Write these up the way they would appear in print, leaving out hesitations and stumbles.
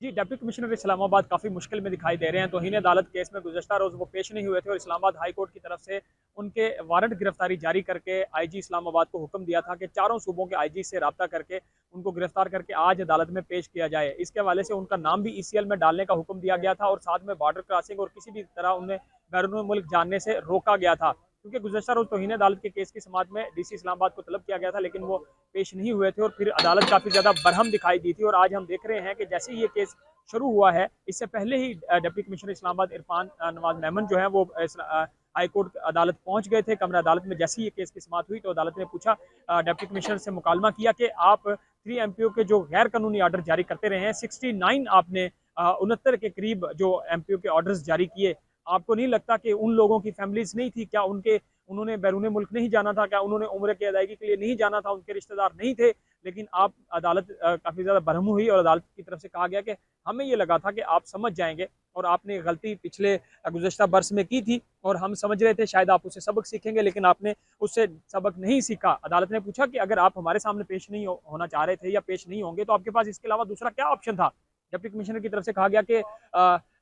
जी, deputy commissioner Islamabad काफ़ी मुश्किल में दिखाई दे रहे हैं। तौहीन अदालत केस में गुज़श्ता रोज़ वो पेश नहीं हुए थे और इस्लामाबाद हाई कोर्ट की तरफ से उनके वारंट गिरफ्तारी जारी करके आईजी इस्लामाबाद को हुक्म दिया था कि चारों सूबों के आईजी से रब्ता करके उनको गिरफ्तार करके आज अदालत में पेश किया जाए। इसके हवाले से उनका नाम भी ईसीएल में डालने का हुक्म दिया गया था और साथ में बॉर्डर क्रॉसिंग और किसी भी तरह उन्हें बैरून मुल्क जाने से रोका गया था। क्योंकि गुज़श्ता रोज़ तौहीन अदालत के केस की समाअत में डीसी इस्लामाबाद को तलब किया गया था, लेकिन वो पेश नहीं हुए थे और फिर अदालत काफ़ी ज़्यादा बरहम दिखाई दी थी। और आज हम देख रहे हैं कि जैसे ही ये केस शुरू हुआ है, इससे पहले ही डिप्टी कमिश्नर इस्लामाबाद इरफान नवाज मेमन जो है वो हाई कोर्ट अदालत पहुंच गए थे। कमरा अदालत में जैसे ही ये केस की समाअत हुई तो अदालत ने पूछा, डिप्टी कमिश्नर से मुकालमा किया कि आप 3 MPO के जो गैर कानूनी ऑर्डर जारी करते रहे हैं, 69 आपने 69 के करीब जो MPO के ऑर्डर्स जारी किए, आपको नहीं लगता कि उन लोगों की फैमिलीज नहीं थी? क्या उन्होंने बैरून मुल्क नहीं जाना था? क्या उन्होंने उम्र की अदायगी के लिए नहीं जाना था? उनके रिश्तेदार नहीं थे? लेकिन आप अदालत काफ़ी ज़्यादा बरहम हुई और अदालत की तरफ से कहा गया कि हमें ये लगा था कि आप समझ जाएंगे और आपने गलती पिछले गुज़श्ता बरस में की थी और हम समझ रहे थे शायद आप उससे सबक सीखेंगे, लेकिन आपने उससे सबक नहीं सीखा। अदालत ने पूछा कि अगर आप हमारे सामने पेश नहीं होना चाह रहे थे या पेश नहीं होंगे तो आपके पास इसके अलावा दूसरा क्या ऑप्शन था? डिप्टी कमिश्नर की तरफ से कहा गया कि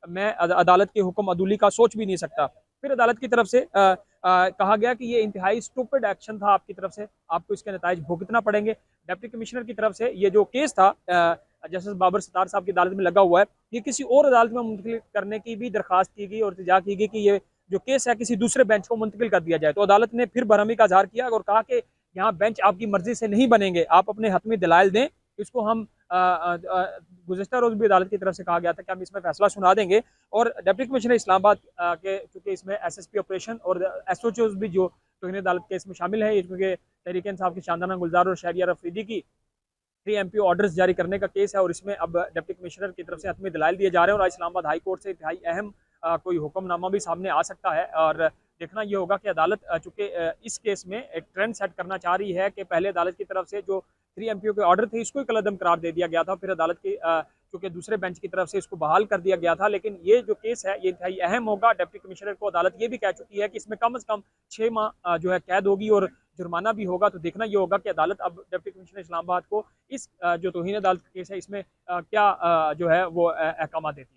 मैं अदालत के हुक्म अदूली का सोच भी नहीं सकता। फिर अदालत की तरफ से कहा गया कि ये इंतहाई स्टूपिड एक्शन था आपकी तरफ से, आपको इसके नताइज भुगतना पड़ेंगे। डिप्टी कमिश्नर की तरफ से ये जो केस था जस्टिस बाबर सत्तार साहब की अदालत में लगा हुआ है, ये किसी और अदालत में मुंतकिल करने की भी दरख्वास्त की गई और इल्तिजा की गई कि ये जो केस है किसी दूसरे बेंच को मुंतकिल कर दिया जाए। तो अदालत ने फिर बरहमी का इजहार किया और कहा कि यहाँ बेंच आपकी मर्जी से नहीं बनेंगे, आप अपने हतमी दलाइल दें, इसको हम गुज़श्ता रोज़ भी अदालत की तरफ से कहा गया था कि हम इसमें फैसला सुना देंगे। और डिप्टी कमिश्नर इस्लामाबाद के चूँकि इसमें SSP ऑपरेशन और SHOs भी जो तौहीन अदालत के इसमें शामिल है, क्योंकि तहरीक इंसाफ की शानदाना गुलजार और शहरियार अफरीदी की 3 MPO ऑर्डर्स जारी करने का केस है और इसमें अब डिप्टी कमिश्नर की तरफ से हतमी दलाइल दिए जा रहे हैं और इस्लामाबाद हाई कोर्ट से इंतहाई अहम कोई हुक्मनामा भी सामने आ सकता है। और देखना ये होगा कि अदालत चूँकि इस केस में एक ट्रेंड सेट करना चाह रही है कि पहले अदालत की तरफ से जो 3 MPO के ऑर्डर थे इसको ही कलअदम करार दे दिया गया था, फिर अदालत की चूँकि दूसरे बेंच की तरफ से इसको बहाल कर दिया गया था। लेकिन ये जो केस है ये इंतहाई अहम होगा। डिप्टी कमिश्नर को अदालत ये भी कह चुकी है कि इसमें कम से कम 6 माह जो है कैद होगी और जुर्माना भी होगा। तो देखना ये होगा कि अदालत अब डिप्टी कमिश्नर इस्लामाबाद को इस जो तौहीन अदालत केस है इसमें क्या जो है वो अहकाम देती है।